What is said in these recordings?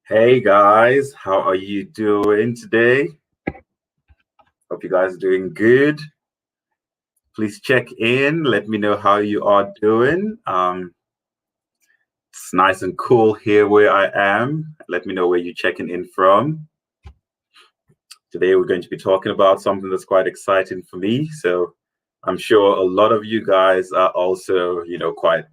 Hey guys, how are you doing today? Hope you guys are doing good. Please check in. Let me know how you are doing. It's nice and cool here where I am. Let me know where you're checking in from. Today we're going to be talking about something that's quite exciting for me. So I'm sure a lot of you guys are also, quite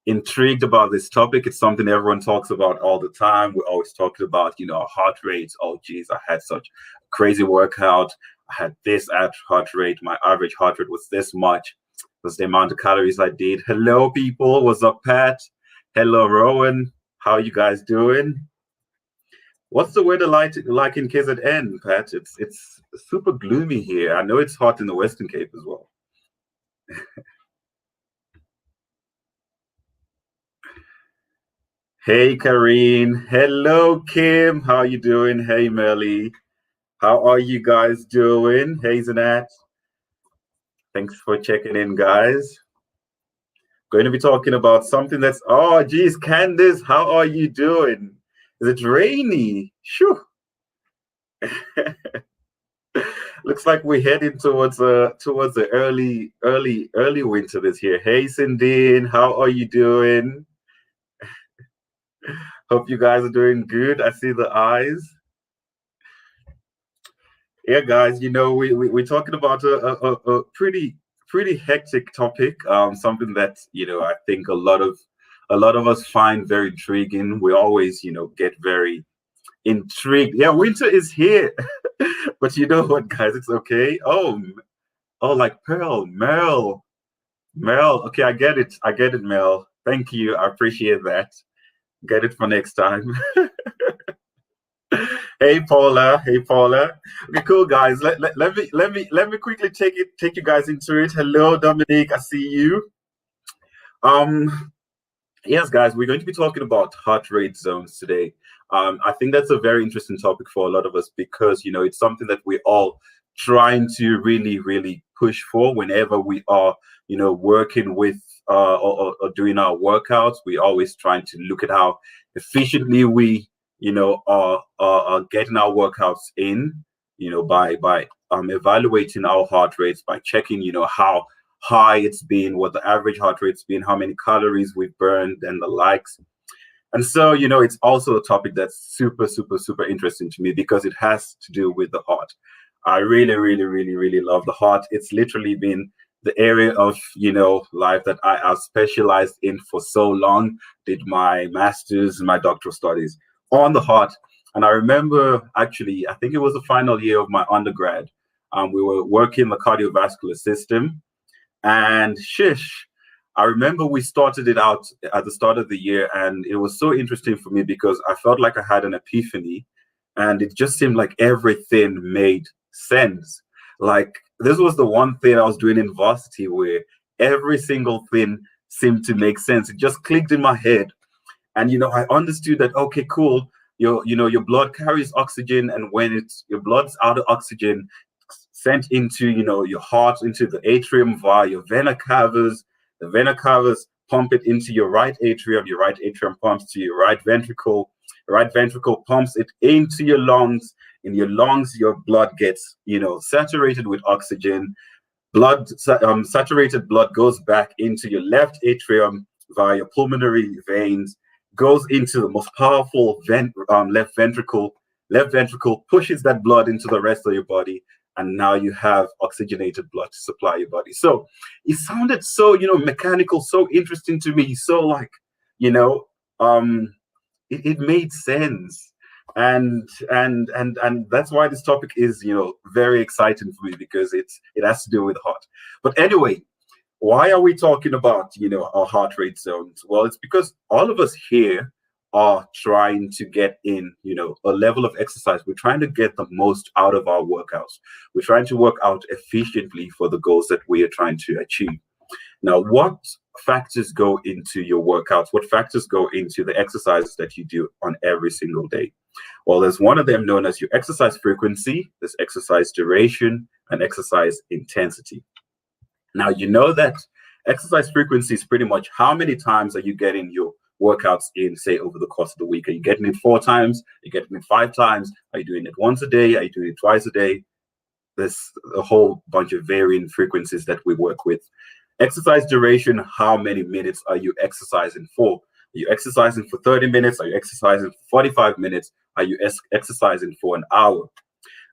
intrigued about this topic. It's something everyone talks about all the time. We're always talking about, heart rates. Oh, geez, I had such a crazy workout. I had this at heart rate. My average heart rate was this much. Was the amount of calories I did. Hello, people. What's up, Pat? Hello, Rowan. How are you guys doing? What's the weather like in KZN, Pat? It's super gloomy here. I know it's hot in the Western Cape as well. Hey, Karine. Hello, Kim. How you doing? Hey, Melly. How are you guys doing? Hey, Zanat. Thanks for checking in, guys. Going to be talking about something that's, oh, geez, Candice, how are you doing? Is it rainy? Shoo. Looks like we're heading towards the early winter this year. Hey, Cindy, how are you doing? Hope you guys are doing good. I see the eyes. Yeah, guys, we're talking about a pretty hectic topic. Something that I think a lot of us find very intriguing. We always get very intrigued. Yeah, winter is here, but you know what, guys? It's okay. Oh, like Mel. Okay, I get it, Mel. Thank you. I appreciate that. Get it for next time. Hey Paula, hey Paula. Okay, cool guys. Let me quickly take you guys into it. Hello, Dominique. I see you. Um, yes, guys, we're going to be talking about heart rate zones today. I think that's a very interesting topic for a lot of us because it's something that we're all trying to really, really push for whenever we are, working with or doing our workouts. We're always trying to look at how efficiently we, are getting our workouts in, by evaluating our heart rates, by checking, how high it's been, what the average heart rate's been, how many calories we've burned, and the likes. And so, it's also a topic that's super, super, super interesting to me because it has to do with the heart. I really, really, really, really love the heart. It's literally been the area of, life that I have specialized in for so long, did my master's and my doctoral studies on the heart. And I remember actually, I think it was the final year of my undergrad. We were working the cardiovascular system and shish, I remember we started it out at the start of the year, and it was so interesting for me because I felt like I had an epiphany, and it just seemed like everything made sense. Like this was the one thing I was doing in varsity where every single thing seemed to make sense. It just clicked in my head, and I understood that okay, cool. Your blood carries oxygen, and when your blood's out of oxygen, sent into your heart, into the atrium via your vena cavas. The vena cavas pump it into your right atrium. Your right atrium pumps to your right ventricle. Your right ventricle pumps it into your lungs. In your lungs, your blood gets saturated with oxygen. Saturated blood goes back into your left atrium via your pulmonary veins, goes into the most powerful left ventricle. Left ventricle pushes that blood into the rest of your body, and now you have oxygenated blood to supply your body. So it sounded so mechanical, so interesting to me, so like you know um it made sense. And that's why this topic is very exciting for me because it has to do with heart. But anyway, why are we talking about our heart rate zones? Well, it's because all of us here are trying to get in a level of exercise. We're trying to get the most out of our workouts. We're trying to work out efficiently for the goals that we are trying to achieve. Now, what factors go into your workouts? What factors go into the exercises that you do on every single day? Well, there's one of them known as your exercise frequency, there's exercise duration, and exercise intensity. Now, you know that exercise frequency is pretty much how many times are you getting your workouts in, say, over the course of the week? Are you getting it 4 times? Are you getting it 5 times? Are you doing it once a day? Are you doing it twice a day? There's a whole bunch of varying frequencies that we work with. Exercise duration, how many minutes are you exercising for? Are you exercising for 30 minutes? Are you exercising for 45 minutes? Are you exercising for an hour?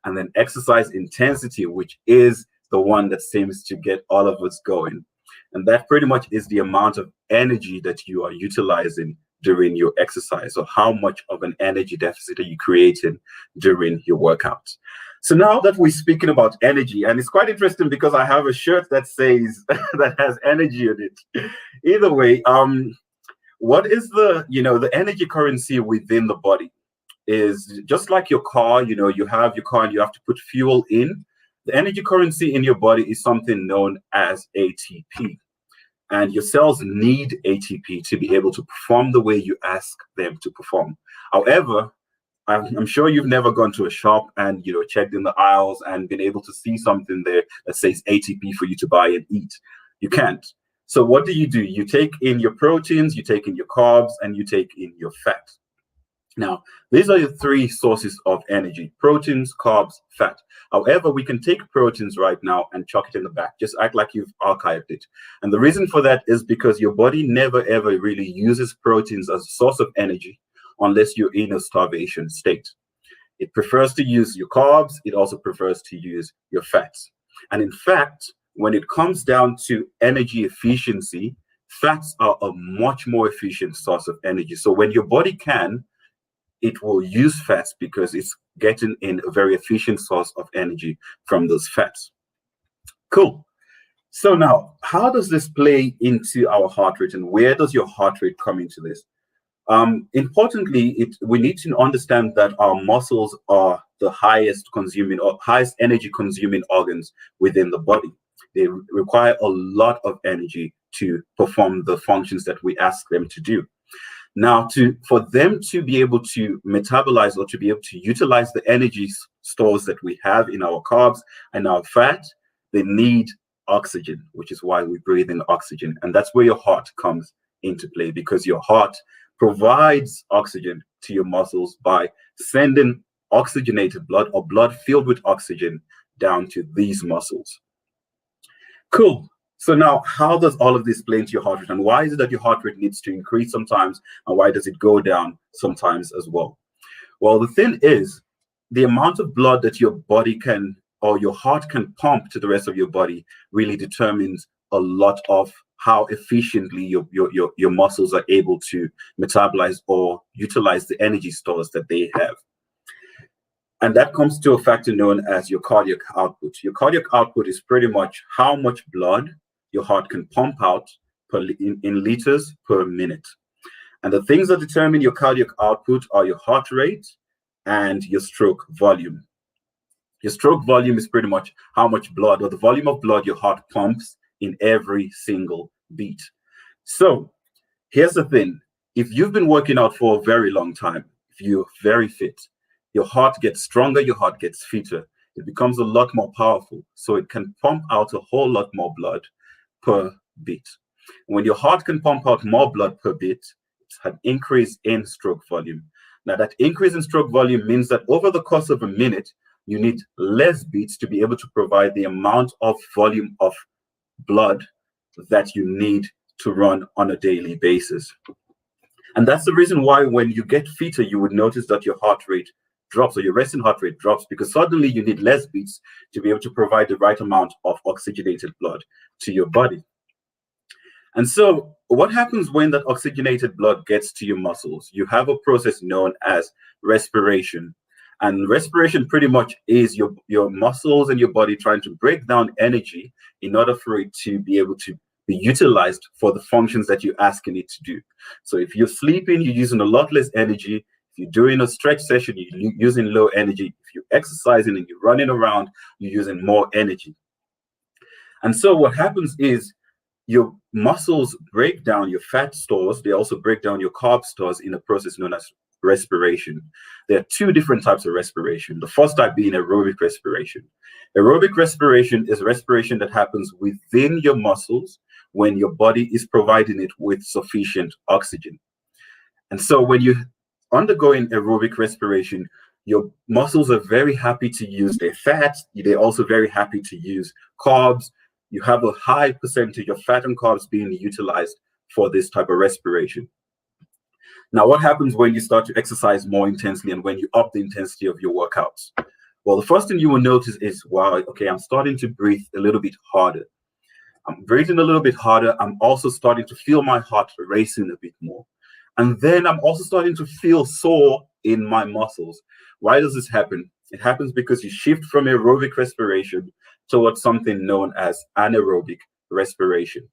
And then exercise intensity, which is the one that seems to get all of us going. And that pretty much is the amount of energy that you are utilizing during your exercise. So how much of an energy deficit are you creating during your workouts? So now that we're speaking about energy, and it's quite interesting because I have a shirt that says that has energy on it. Either way, what is the energy currency within the body is just like your car. You have your car and you have to put fuel in. The energy currency in your body is something known as ATP. And your cells need ATP to be able to perform the way you ask them to perform. However, I'm sure you've never gone to a shop and checked in the aisles and been able to see something there that says ATP for you to buy and eat. You can't. So what do? You take in your proteins, you take in your carbs, and you take in your fat. Now, these are your 3 sources of energy: proteins, carbs, fat. However, we can take proteins right now and chuck it in the back. Just act like you've archived it. And the reason for that is because your body never, ever really uses proteins as a source of energy unless you're in a starvation state. It prefers to use your carbs. It also prefers to use your fats. And in fact, when it comes down to energy efficiency, fats are a much more efficient source of energy. So when your body can, it will use fats because it's getting in a very efficient source of energy from those fats. Cool. So now, how does this play into our heart rate, and where does your heart rate come into this? Importantly, we need to understand that our muscles are the highest energy consuming organs within the body. They require a lot of energy to perform the functions that we ask them to do. Now, for them to be able to metabolize or to be able to utilize the energy stores that we have in our carbs and our fat, they need oxygen, which is why we breathe in oxygen. And that's where your heart comes into play, because your heart provides oxygen to your muscles by sending oxygenated blood or blood filled with oxygen down to these muscles. Cool. So now, how does all of this play into your heart rate, and why is it that your heart rate needs to increase sometimes, and why does it go down sometimes as well? Well, the thing is, the amount of blood that your body can, or your heart can pump to the rest of your body really determines a lot of how efficiently your muscles are able to metabolize or utilize the energy stores that they have. And that comes to a factor known as your cardiac output. Your cardiac output is pretty much how much blood your heart can pump out in liters per minute. And the things that determine your cardiac output are your heart rate and your stroke volume. Your stroke volume is pretty much how much blood, or the volume of blood your heart pumps in every single beat. So here's the thing. If you've been working out for a very long time, if you're very fit, your heart gets stronger, your heart gets fitter. It becomes a lot more powerful. So it can pump out a whole lot more blood per beat. When your heart can pump out more blood per beat, it's an increase in stroke volume. Now, that increase in stroke volume means that over the course of a minute, you need less beats to be able to provide the amount of volume of blood that you need to run on a daily basis. And that's the reason why when you get fitter, you would notice that your heart rate drops, or your resting heart rate drops, because suddenly you need less beats to be able to provide the right amount of oxygenated blood to your body. And so what happens when that oxygenated blood gets to your muscles? You have a process known as respiration. And respiration pretty much is your muscles and your body trying to break down energy in order for it to be able to be utilized for the functions that you're asking it to do. So if you're sleeping, you're using a lot less energy. If you're doing a stretch session, you're using low energy. If you're exercising and you're running around, you're using more energy. And so what happens is your muscles break down your fat stores. They also break down your carb stores in a process known as respiration. There are 2 different types of respiration. The first type being aerobic respiration. Aerobic respiration is respiration that happens within your muscles when your body is providing it with sufficient oxygen. And so when you undergoing aerobic respiration, your muscles are very happy to use their fats. They're also very happy to use carbs. You have a high percentage of fat and carbs being utilized for this type of respiration. Now, what happens when you start to exercise more intensely and when you up the intensity of your workouts? Well, the first thing you will notice is, wow, okay, I'm starting to breathe a little bit harder. I'm breathing a little bit harder. I'm also starting to feel my heart racing a bit more. And then I'm also starting to feel sore in my muscles. Why does this happen? It happens because you shift from aerobic respiration towards something known as anaerobic respiration.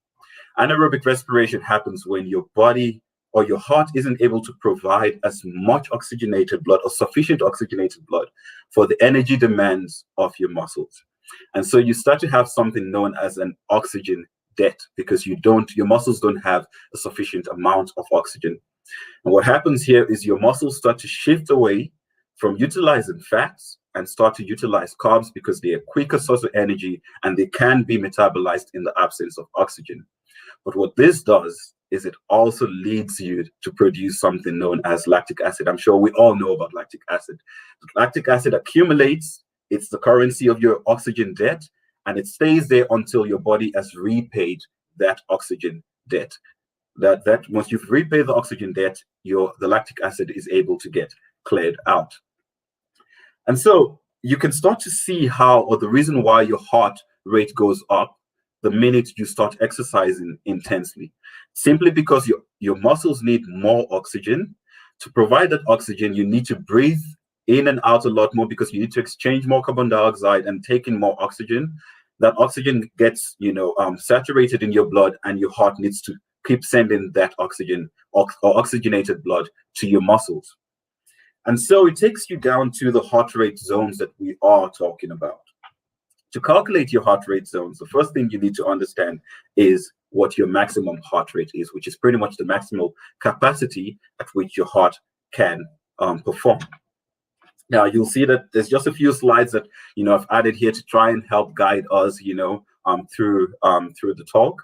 Anaerobic respiration happens when your body or your heart isn't able to provide as much oxygenated blood or sufficient oxygenated blood for the energy demands of your muscles. And so you start to have something known as an oxygen debt because your muscles don't have a sufficient amount of oxygen. And what happens here is your muscles start to shift away from utilizing fats and start to utilize carbs because they are quicker source of energy and they can be metabolized in the absence of oxygen. But what this does is it also leads you to produce something known as lactic acid. I'm sure we all know about lactic acid. Lactic acid accumulates, it's the currency of your oxygen debt, and it stays there until your body has repaid that oxygen debt. That once you've repaid the oxygen debt, the lactic acid is able to get cleared out. And so you can start to see how, or the reason why your heart rate goes up the minute you start exercising intensely, simply because your muscles need more oxygen. To provide that oxygen, you need to breathe in and out a lot more because you need to exchange more carbon dioxide and take in more oxygen. That oxygen gets, saturated in your blood, and your heart needs to keep sending that oxygen or oxygenated blood to your muscles. And so it takes you down to the heart rate zones that we are talking about. To calculate your heart rate zones, the first thing you need to understand is what your maximum heart rate is, which is pretty much the maximal capacity at which your heart can perform. Now, you'll see that there's just a few slides that I've added here to try and help guide us through the talk.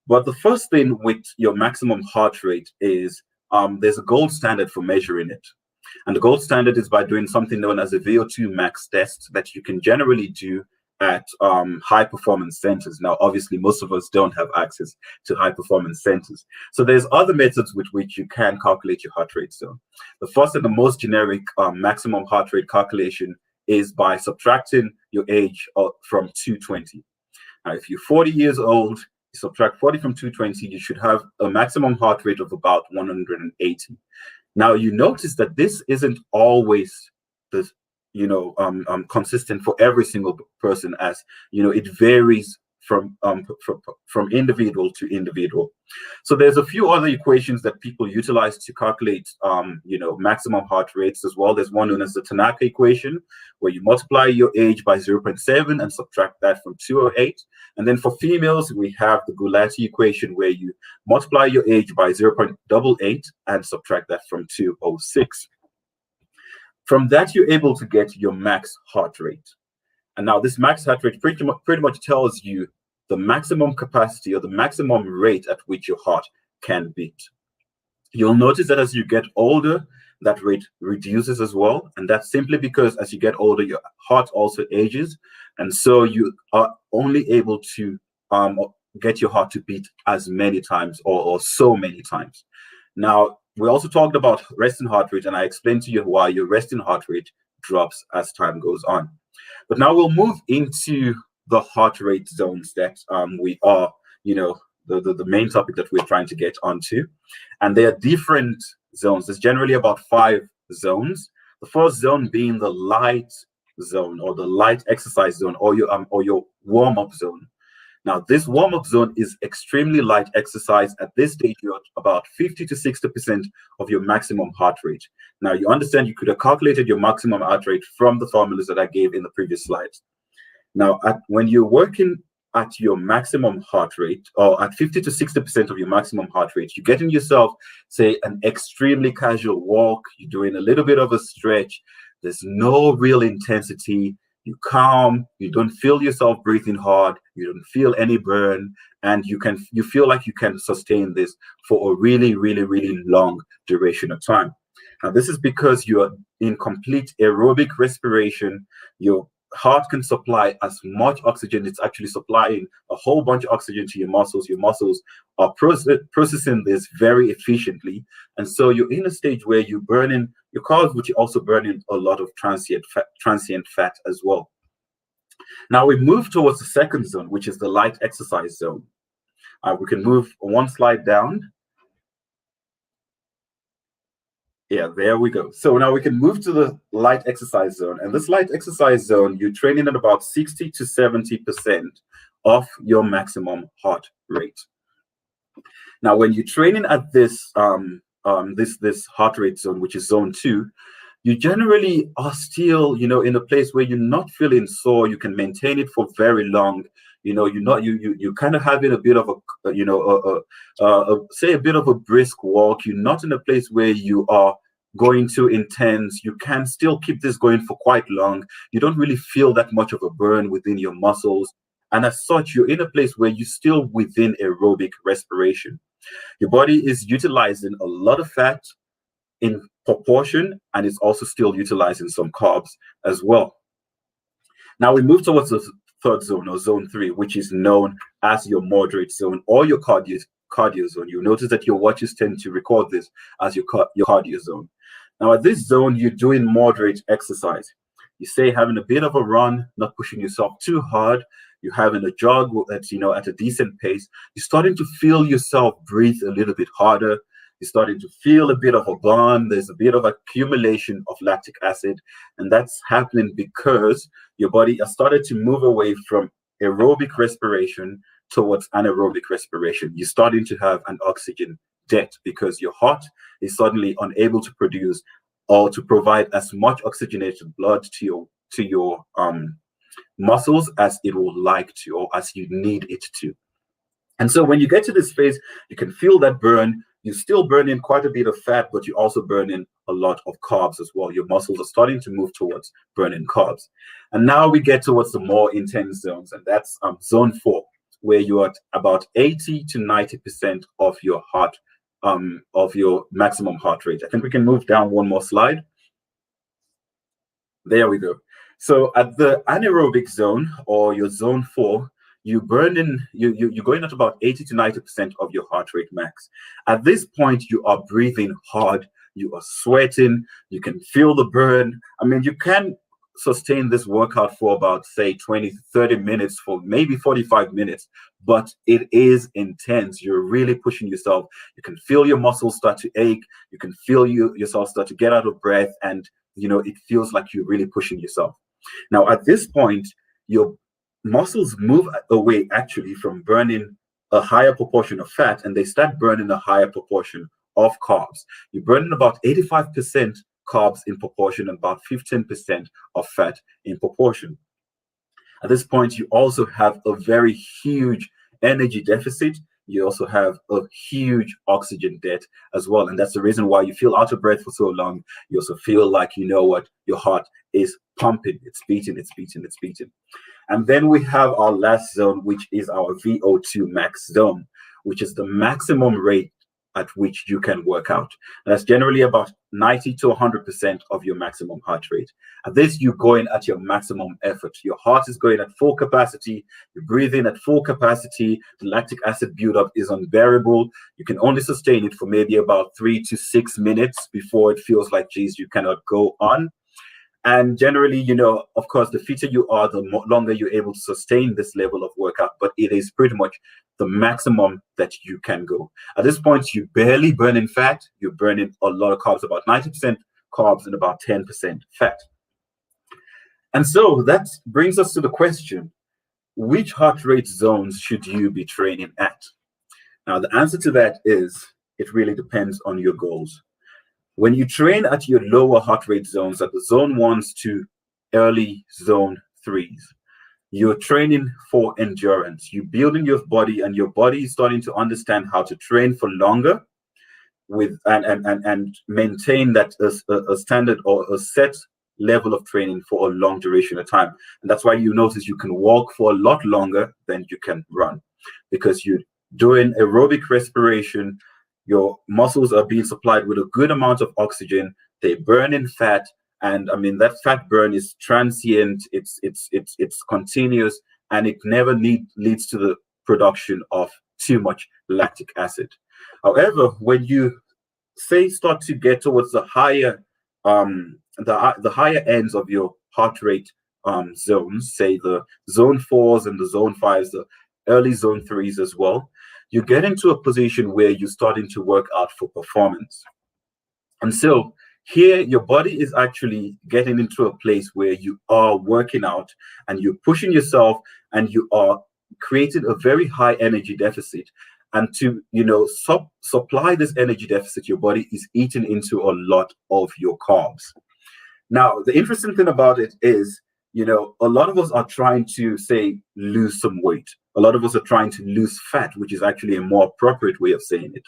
But the first thing with your maximum heart rate is there's a gold standard for measuring it. And the gold standard is by doing something known as a VO2 max test that you can generally do at high performance centers. Now, obviously, most of us don't have access to high performance centers. So there's other methods with which you can calculate your heart rate zone. The first and the most generic maximum heart rate calculation is by subtracting your age from 220. Now, if you're 40 years old, you subtract 40 from 220, you should have a maximum heart rate of about 180. Now, you notice that this isn't always the consistent for every single person, as it varies from individual to individual. So there's a few other equations that people utilize to calculate maximum heart rates as well. There's one known as the Tanaka equation, where you multiply your age by 0.7 and subtract that from 208. And then for females, we have the Gulati equation, where you multiply your age by 0.88 and subtract that from 206. From that, you're able to get your max heart rate. And now this max heart rate pretty much tells you the maximum capacity or the maximum rate at which your heart can beat. You'll notice that as you get older, that rate reduces as well. And that's simply because as you get older, your heart also ages. And so you are only able to get your heart to beat as many times or so many times. Now, we also talked about resting heart rate, and I explained to you why your resting heart rate drops as time goes on. But now we'll move into the heart rate zones that we are, the main topic that we're trying to get onto. And there are different zones. There's generally about 5 zones. The first zone being the light zone, or the light exercise zone, or your warm-up zone. Now, this warm-up zone is extremely light exercise. At this stage, you're at about 50 to 60% of your maximum heart rate. Now, you understand you could have calculated your maximum heart rate from the formulas that I gave in the previous slides. Now, when you're working at your maximum heart rate, or at 50 to 60% of your maximum heart rate, you're getting yourself, say, an extremely casual walk, you're doing a little bit of a stretch, there's no real intensity, you calm, you don't feel yourself breathing hard, you don't feel any burn, and you feel like you can sustain this for a really, really, really long duration of time. Now, this is because you're in complete aerobic respiration. Your heart can supply as much oxygen. It's actually supplying a whole bunch of oxygen to your muscles. Your muscles are processing this very efficiently. And so you're in a stage where you're burning your carbs, but you're also burning a lot of transient fat as well. Now we move towards the second zone, which is the light exercise zone. We can move one slide down. Yeah, there we go. So now we can move to the light exercise zone. And this light exercise zone, you're training at about 60 to 70% of your maximum heart rate. Now, when you're training at this this heart rate zone, which is zone 2, you generally are still, in a place where you're not feeling sore. You can maintain it for very long. You kind of having a bit of say a bit of a brisk walk. You're not in a place where you are going too intense. You can still keep this going for quite long. You don't really feel that much of a burn within your muscles. And as such, you're in a place where you're still within aerobic respiration. Your body is utilizing a lot of fat in proportion, and it's also still utilizing some carbs as well. Now we move towards the third zone, or zone 3, which is known as your moderate zone or your cardio zone. You'll notice that your watches tend to record this as your cardio zone. Now at this zone, you're doing moderate exercise. You say having a bit of a run, not pushing yourself too hard. You're having a jog that's, at a decent pace. You're starting to feel yourself breathe a little bit harder. You're starting to feel a bit of a burn. There's a bit of accumulation of lactic acid. And that's happening because your body has started to move away from aerobic respiration towards anaerobic respiration. You're starting to have an oxygen debt because your heart is suddenly unable to produce or to provide as much oxygenated blood to your muscles as it would like to, or as you need it to. And so when you get to this phase, you can feel that burn. You're still burning quite a bit of fat, but you're also burning a lot of carbs as well. Your muscles are starting to move towards burning carbs. And now we get towards the more intense zones, and that's zone 4, where you're at about 80 to 90% of your heart, of your maximum heart rate. I think we can move down one more slide. There we go. So at the anaerobic zone, or your zone 4, you're going at about 80 to 90% of your heart rate max. At this point, you are breathing hard, you are sweating, you can feel the burn. I mean, you can sustain this workout for about, say, 20 to 30 minutes, for maybe 45 minutes, but it is intense. You're really pushing yourself. You can feel your muscles start to ache. You can feel yourself start to get out of breath, and it feels like you're really pushing yourself. Now, at this point, your muscles move away actually from burning a higher proportion of fat, and they start burning a higher proportion of carbs. You're burning about 85% carbs in proportion and about 15% of fat in proportion. At this point, you also have a very huge energy deficit. You also have a huge oxygen debt as well. And that's the reason why you feel out of breath for so long. You also feel like, your heart is pumping, it's beating. And then we have our last zone, which is our VO2 max zone, which is the maximum rate at which you can work out. And that's generally about 90 to 100% of your maximum heart rate. At this, you're going at your maximum effort. Your heart is going at full capacity. You're breathing at full capacity. The lactic acid buildup is unbearable. You can only sustain it for maybe about 3 to 6 minutes before it feels like, geez, you cannot go on. And generally, of course, the fitter you are, the longer you're able to sustain this level of workout, but it is pretty much the maximum that you can go. At this point, you're barely burning fat. You're burning a lot of carbs, about 90% carbs and about 10% fat. And so that brings us to the question, which heart rate zones should you be training at? Now, the answer to that is, it really depends on your goals. When you train at your lower heart rate zones, at the zone 1s to early zone 3s, you're training for endurance. You're building your body, and your body is starting to understand how to train for longer with and maintain that a standard or a set level of training for a long duration of time. And that's why you notice you can walk for a lot longer than you can run, because you're doing aerobic respiration. Your muscles are being supplied with a good amount of oxygen. They burn in fat, and I mean that fat burn is transient. It's continuous, and it never leads to the production of too much lactic acid. However, when you say start to get towards the higher the higher ends of your heart rate zones, say the zone 4s and the zone 5s, the early zone 3s as well, you get into a position where you're starting to work out for performance. And so here your body is actually getting into a place where you are working out and you're pushing yourself, and you are creating a very high energy deficit. And to supply this energy deficit, your body is eating into a lot of your carbs. Now, the interesting thing about it is, a lot of us are trying to, say, lose some weight. A lot of us are trying to lose fat, which is actually a more appropriate way of saying it.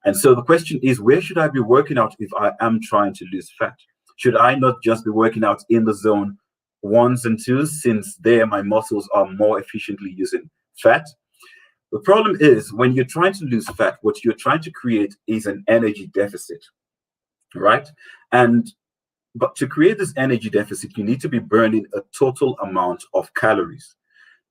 And so the question is, where should I be working out if I am trying to lose fat? Should I not just be working out in the zone 1s and 2s, since there my muscles are more efficiently using fat? The problem is, when you're trying to lose fat, what you're trying to create is an energy deficit, right? But to create this energy deficit, you need to be burning a total amount of calories.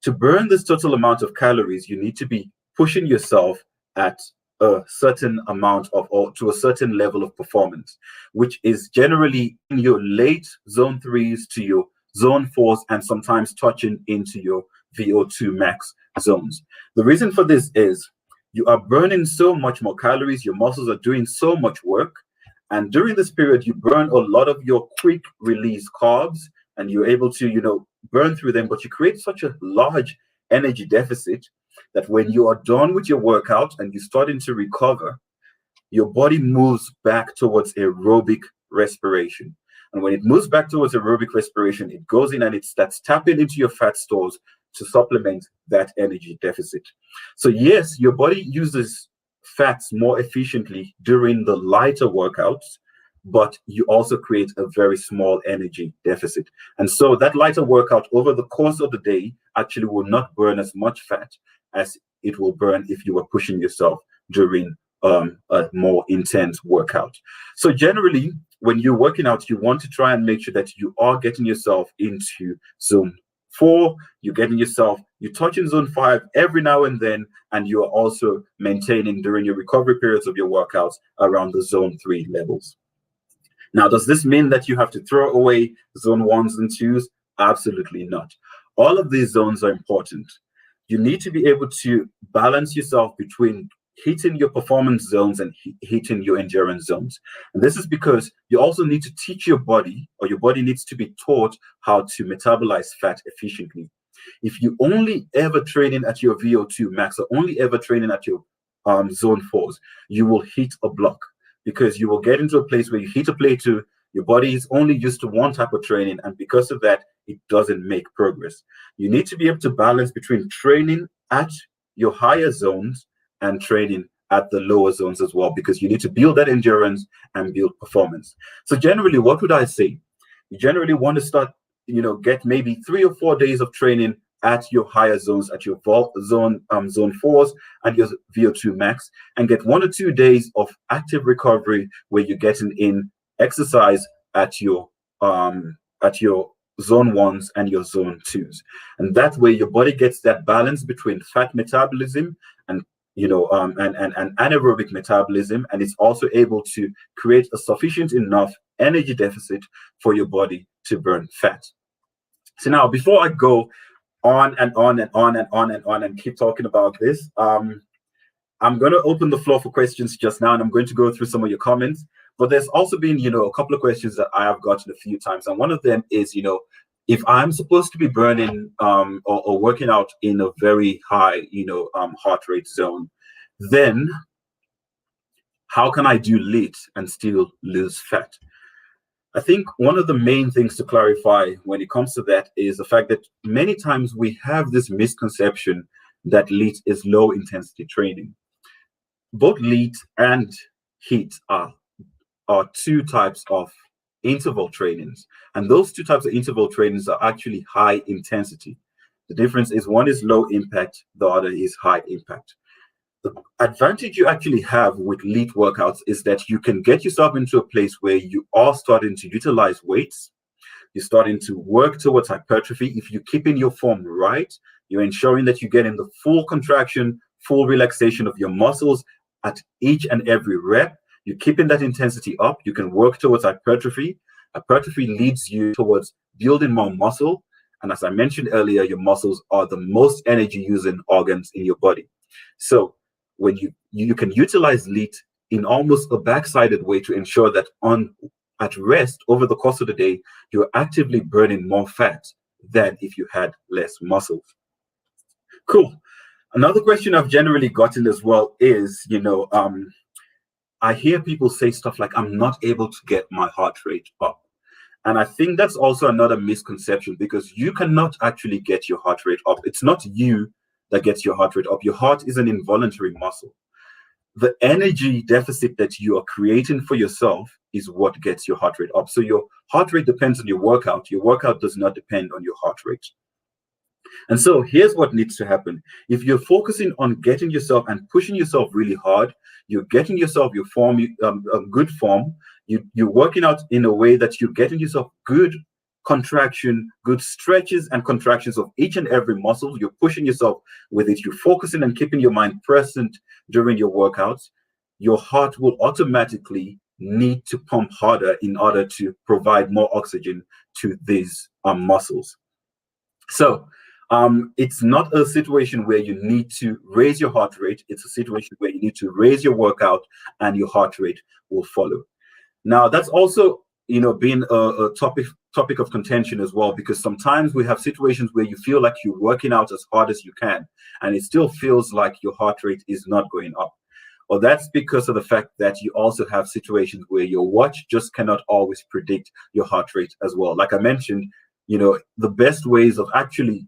To burn this total amount of calories, you need to be pushing yourself at a certain amount of, or to a certain level of performance, which is generally in your late zone 3s to your zone 4s, and sometimes touching into your VO2 max zones. The reason for this is you are burning so much more calories, your muscles are doing so much work, and during this period you burn a lot of your quick release carbs, and you're able to burn through them, but you create such a large energy deficit that when you are done with your workout and you're starting to recover, your body moves back towards aerobic respiration. And when it moves back towards aerobic respiration, it goes in and it starts tapping into your fat stores to supplement that energy deficit. So yes, your body uses fats more efficiently during the lighter workouts, but you also create a very small energy deficit. And so that lighter workout over the course of the day actually will not burn as much fat as it will burn if you were pushing yourself during a more intense workout. So generally, when you're working out, you want to try and make sure that you are getting yourself into zone 4, you're touching zone 5 every now and then, and you are also maintaining during your recovery periods of your workouts around the zone 3 levels. Now, does this mean that you have to throw away zone 1s and 2s? Absolutely not. All of these zones are important. You need to be able to balance yourself between hitting your performance zones and hitting your endurance zones. And this is because you also need to teach your body, or your body needs to be taught how to metabolize fat efficiently. If you only ever training at your VO2 max, or only ever training at your zone 4s, you will hit a block, because you will get into a place where you hit a plateau. Your body is only used to one type of training, and because of that, it doesn't make progress. You need to be able to balance between training at your higher zones and training at the lower zones as well, because you need to build that endurance and build performance. So generally, what would I say? You generally want to start, get maybe 3 or 4 days of training at your higher zones, at your zone 4s and your VO2 max, and get 1 or 2 days of active recovery where you're getting in exercise at your zone 1s and your zone 2s. And that way your body gets that balance between fat metabolism and anaerobic metabolism, and it's also able to create a sufficient enough energy deficit for your body to burn fat. So now, before I go on and on and on and on and on and keep talking about this, I'm going to open the floor for questions just now, and I'm going to go through some of your comments. But there's also been, a couple of questions that I have gotten a few times, and one of them is, if I'm supposed to be burning or working out in a very high, heart rate zone, then how can I do LEAT and still lose fat? I think one of the main things to clarify when it comes to that is the fact that many times we have this misconception that LEAT is low intensity training. Both LEAT and HEAT are two types of interval trainings. And those two types of interval trainings are actually high intensity. The difference is one is low impact, the other is high impact. The advantage you actually have with lead workouts is that you can get yourself into a place where you are starting to utilize weights. You're starting to work towards hypertrophy. If you're keeping your form right, you're ensuring that you get in the full contraction, full relaxation of your muscles at each and every rep. You're keeping that intensity up. You can work towards hypertrophy. Hypertrophy leads you towards building more muscle. And as I mentioned earlier, your muscles are the most energy using organs in your body. So when you can utilize lead in almost a backsided way to ensure that at rest over the course of the day, you're actively burning more fat than if you had less muscle. Cool. Another question I've generally gotten as well is, I hear people say stuff like, I'm not able to get my heart rate up. And I think that's also another misconception, because you cannot actually get your heart rate up. It's not you that gets your heart rate up. Your heart is an involuntary muscle. The energy deficit that you are creating for yourself is what gets your heart rate up. So your heart rate depends on your workout. Your workout does not depend on your heart rate. And so here's what needs to happen. If you're focusing on getting yourself and pushing yourself really hard, you're getting yourself your form, a good form. You're working out in a way that you're getting yourself good contraction, good stretches and contractions of each and every muscle. You're pushing yourself with it. You're focusing and keeping your mind present during your workouts. Your heart will automatically need to pump harder in order to provide more oxygen to these muscles. So it's not a situation where you need to raise your heart rate. It's a situation where you need to raise your workout and your heart rate will follow. Now, that's also, being a topic of contention as well, because sometimes we have situations where you feel like you're working out as hard as you can, and it still feels like your heart rate is not going up. Well, that's because of the fact that you also have situations where your watch just cannot always predict your heart rate as well. Like I mentioned, the best ways of actually,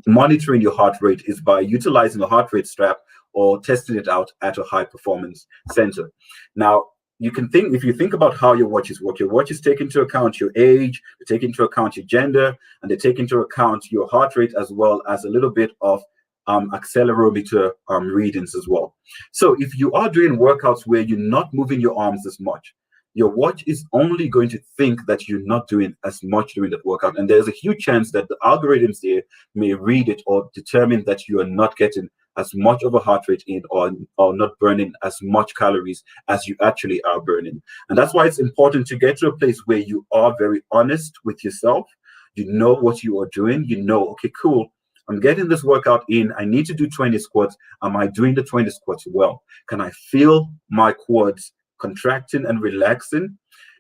monitoring your heart rate is by utilizing a heart rate strap or testing it out at a high performance center. Now, if you think about how your watches work, your watches take into account your age, they take into account your gender, and they take into account your heart rate, as well as a little bit of accelerometer readings as well. So if you are doing workouts where you're not moving your arms as much, your watch is only going to think that you're not doing as much during that workout. And there's a huge chance that the algorithms there may read it or determine that you are not getting as much of a heart rate in, or not burning as much calories as you actually are burning. And that's why it's important to get to a place where you are very honest with yourself. You know what you are doing. Okay, cool. I'm getting this workout in. I need to do 20 squats. Am I doing the 20 squats well? Can I feel my quads contracting and relaxing?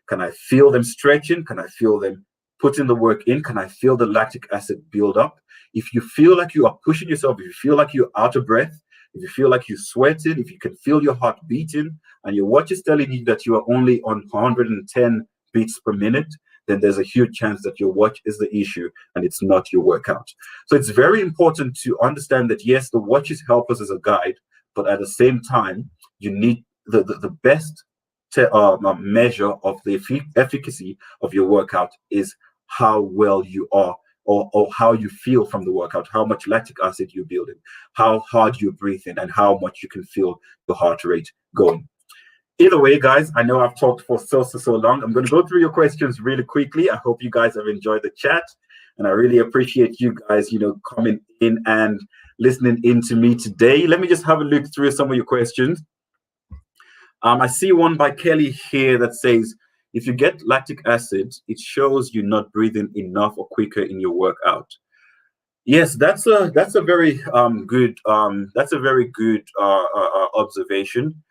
Can I feel them stretching? Can I feel them putting the work in? Can I feel the lactic acid build up? If you feel like you are pushing yourself, if you feel like you're out of breath, if you feel like you're sweating, if you can feel your heart beating, and your watch is telling you that you are only on 110 beats per minute, then there's a huge chance that your watch is the issue and it's not your workout. So it's very important to understand that, yes, the watches help us as a guide, but at the same time, you need the best measure of the efficacy of your workout is how well you are, or how you feel from the workout, how much lactic acid you're building, how hard you're breathing, and how much you can feel the heart rate going. Either way, guys, I know I've talked for so long. I'm going to go through your questions really quickly. I hope you guys have enjoyed the chat, and I really appreciate you guys, coming in and listening in to me today. Let me just have a look through some of your questions. I see one by Kelly here that says, if you get lactic acid, it shows you're not breathing enough or quicker in your workout. Yes, that's a very good observation.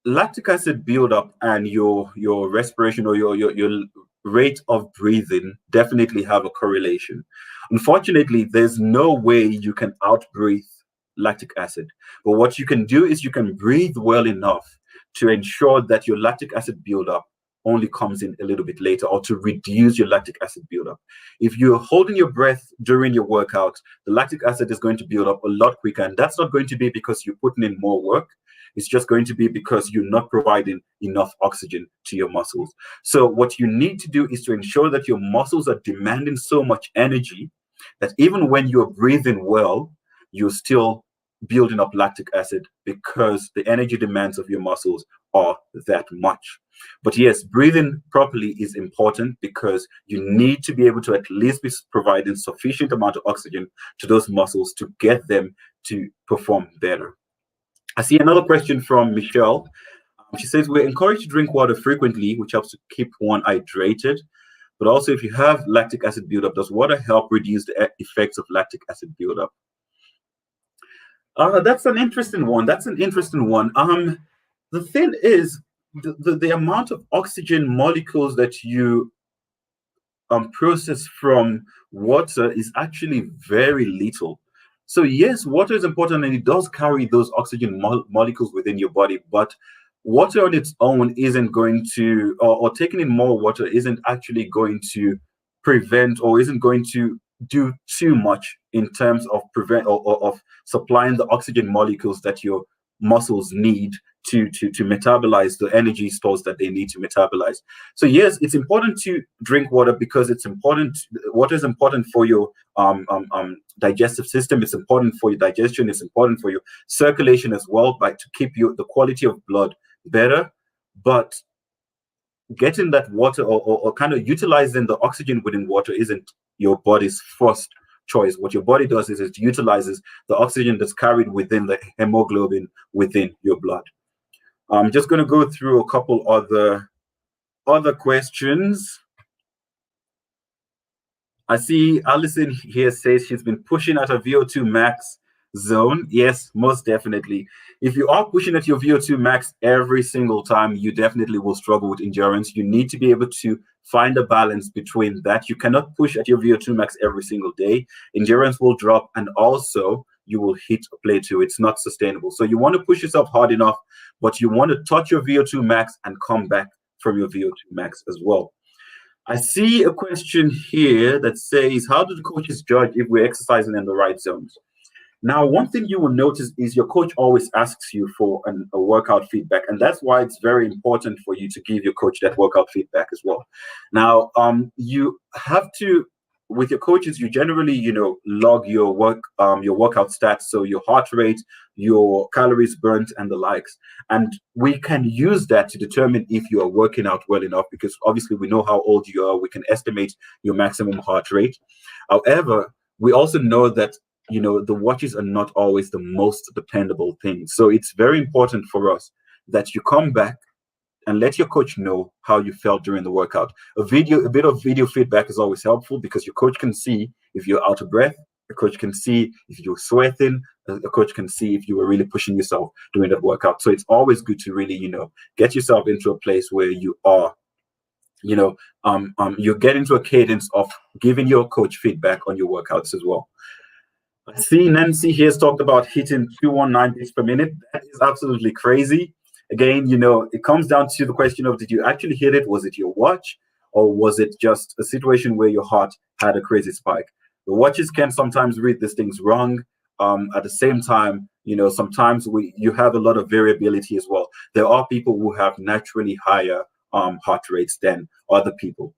Lactic acid buildup and your respiration or your rate of breathing definitely have a correlation. Unfortunately, there's no way you can out-breathe lactic acid. But what you can do is you can breathe well enough to ensure that your lactic acid buildup only comes in a little bit later, or to reduce your lactic acid buildup. If you're holding your breath during your workout, the lactic acid is going to build up a lot quicker, and that's not going to be because you're putting in more work. It's just going to be because you're not providing enough oxygen to your muscles. So what you need to do is to ensure that your muscles are demanding so much energy that even when you're breathing well, you're still building up lactic acid because the energy demands of your muscles are that much. But yes, breathing properly is important because you need to be able to at least be providing sufficient amount of oxygen to those muscles to get them to perform better. I see another question from Michelle. She says, we're encouraged to drink water frequently, which helps to keep one hydrated. But also, if you have lactic acid buildup, does water help reduce the effects of lactic acid buildup? That's an interesting one. The thing is, the amount of oxygen molecules that you process from water is actually very little. So yes, water is important and it does carry those oxygen molecules within your body, but water on its own isn't going to, or taking in more water isn't actually going to prevent or isn't going to do too much in terms of prevent or of supplying the oxygen molecules that your muscles need to metabolize the energy stores that they need to metabolize. So yes, it's important to drink water because it's important. Water is important for your digestive system. It's important for your digestion. It's important for your circulation as well, by to keep the quality of blood better. But getting that water or kind of utilizing the oxygen within water isn't your body's first choice. What your body does is it utilizes the oxygen that's carried within the hemoglobin within your blood. I'm just going to go through a couple other questions. I see Alison here says she's been pushing at her VO2 max zone. Yes, most definitely. If you are pushing at your VO2 max every single time, you definitely will struggle with endurance. You need to be able to find a balance between that. You cannot push at your VO2 max every single day. Endurance will drop, and also you will hit a plateau. It's not sustainable. So you want to push yourself hard enough, but you want to touch your VO2 max and come back from your VO2 max as well. I see a question here that says, how do the coaches judge if we're exercising in the right zones? Now, one thing you will notice is your coach always asks you for a workout feedback, and that's why it's very important for you to give your coach that workout feedback as well. Now, you have to, with your coaches, you generally, log your workout stats, so your heart rate, your calories burnt, and the likes. And we can use that to determine if you are working out well enough, because obviously we know how old you are. We can estimate your maximum heart rate. However, we also know that the watches are not always the most dependable thing. So it's very important for us that you come back and let your coach know how you felt during the workout. A bit of video feedback is always helpful because your coach can see if you're out of breath. A coach can see if you're sweating. A coach can see if you were really pushing yourself during that workout. So it's always good to really, get yourself into a place where you are, you get into a cadence of giving your coach feedback on your workouts as well. I see Nancy here has talked about hitting 219 beats per minute. That is absolutely crazy. Again, it comes down to the question of, did you actually hit it? Was it your watch, or was it just a situation where your heart had a crazy spike? The watches can sometimes read these things wrong. At the same time, sometimes you have a lot of variability as well. There are people who have naturally higher heart rates than other people.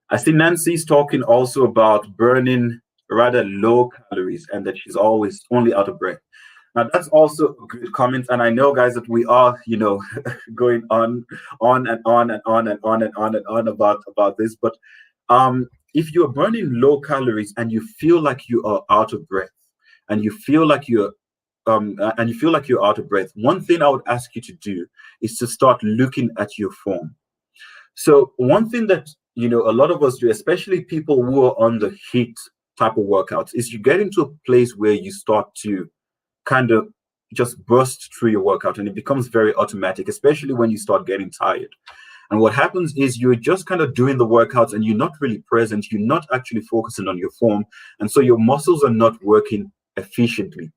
I see Nancy's talking also about burning rather low calories and that she's always only out of breath. Now that's also a good comment, and I know, guys, that we are, going on and on and on and on and on and on about this. But if you're burning low calories and you feel like you are out of breath, and you feel like you're out of breath, one thing I would ask you to do is to start looking at your form. So one thing that a lot of us do, especially people who are on the HIIT type of workouts, is you get into a place where you start to kind of just burst through your workout, and it becomes very automatic, especially when you start getting tired. And what happens is you're just kind of doing the workouts and you're not really present. You're not actually focusing on your form. And so your muscles are not working efficiently.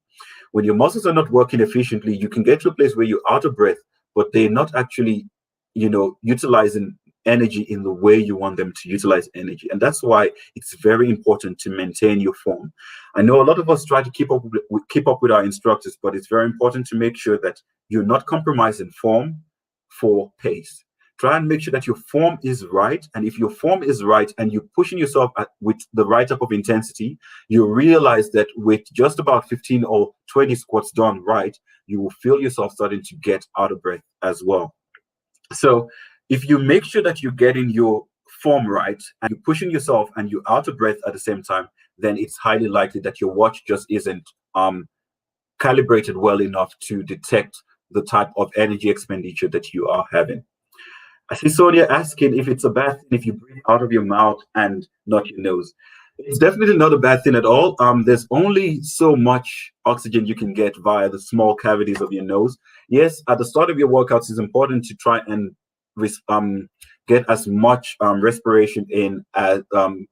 When your muscles are not working efficiently, you can get to a place where you're out of breath, but they're not actually, utilizing energy in the way you want them to utilize energy. And that's why it's very important to maintain your form. I know a lot of us try to keep up with our instructors, but it's very important to make sure that you're not compromising form for pace. Try and make sure that your form is right. And if your form is right and you're pushing yourself with the right type of intensity, you realize that with just about 15 or 20 squats done right, you will feel yourself starting to get out of breath as well. So if you make sure that you're getting your form right and you're pushing yourself and you're out of breath at the same time, then it's highly likely that your watch just isn't calibrated well enough to detect the type of energy expenditure that you are having. I see Sonia asking if it's a bad thing if you breathe out of your mouth and not your nose. It's definitely not a bad thing at all. There's only so much oxygen you can get via the small cavities of your nose. Yes, at the start of your workouts, it's important to try and get as much respiration in as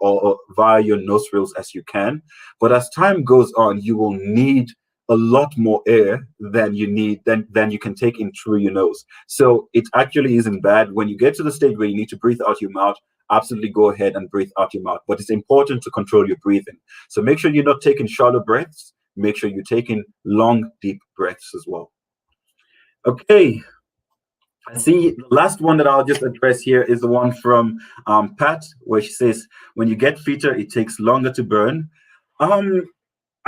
or via your nostrils as you can. But as time goes on, you will need a lot more air than you can take in through your nose. So it actually isn't bad. When you get to the stage where you need to breathe out your mouth, absolutely go ahead and breathe out your mouth. But it's important to control your breathing. So make sure you're not taking shallow breaths. Make sure you're taking long, deep breaths as well. Okay. I see the last one that I'll just address here is the one from Pat, where she says, when you get fitter, it takes longer to burn.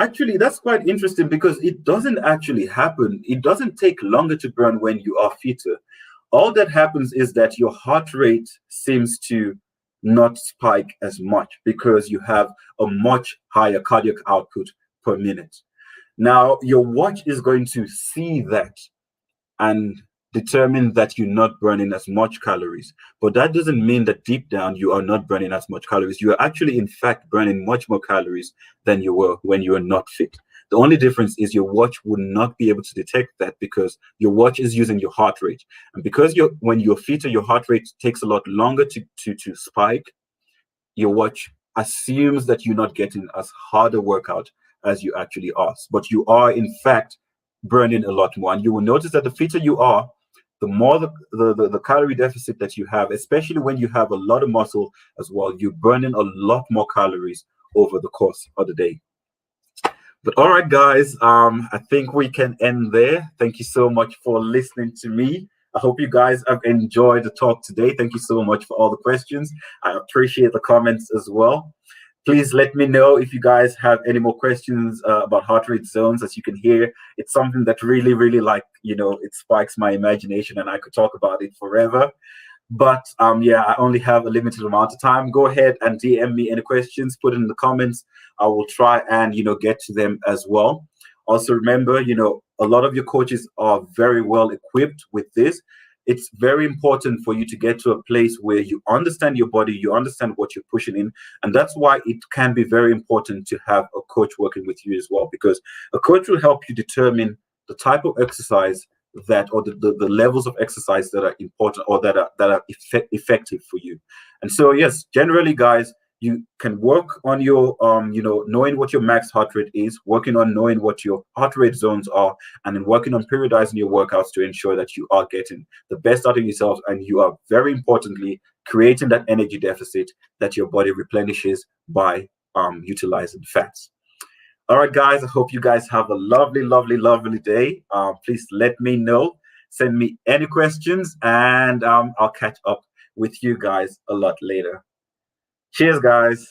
Actually, that's quite interesting because it doesn't actually happen. It doesn't take longer to burn when you are fitter. All that happens is that your heart rate seems to not spike as much because you have a much higher cardiac output per minute. Now, your watch is going to see that and determine that you're not burning as much calories. But that doesn't mean that deep down you are not burning as much calories. You are actually, in fact, burning much more calories than you were when you were not fit. The only difference is your watch will not be able to detect that because your watch is using your heart rate. And because when you're fitter, your heart rate takes a lot longer to spike, your watch assumes that you're not getting as hard a workout as you actually are. But you are, in fact, burning a lot more. And you will notice that the fitter you are, the more the calorie deficit that you have, especially when you have a lot of muscle as well, you're burning a lot more calories over the course of the day. But all right, guys, I think we can end there. Thank you so much for listening to me. I hope you guys have enjoyed the talk today. Thank you so much for all the questions. I appreciate the comments as well. Please let me know if you guys have any more questions about heart rate zones. As you can hear, it's something that really, really it spikes my imagination and I could talk about it forever. But yeah, I only have a limited amount of time. Go ahead and DM me any questions, put it in the comments. I will try and, get to them as well. Also remember, a lot of your coaches are very well equipped with this. It's very important for you to get to a place where you understand your body, you understand what you're pushing in. And that's why it can be very important to have a coach working with you as well, because a coach will help you determine the type of exercise or the levels of exercise that are important or that are effective for you. And so, yes, generally, guys, you can work on your, knowing what your max heart rate is, working on knowing what your heart rate zones are, and then working on periodizing your workouts to ensure that you are getting the best out of yourself. And you are, very importantly, creating that energy deficit that your body replenishes by utilizing fats. All right, guys, I hope you guys have a lovely, lovely, lovely day. Please let me know. Send me any questions, and I'll catch up with you guys a lot later. Cheers, guys.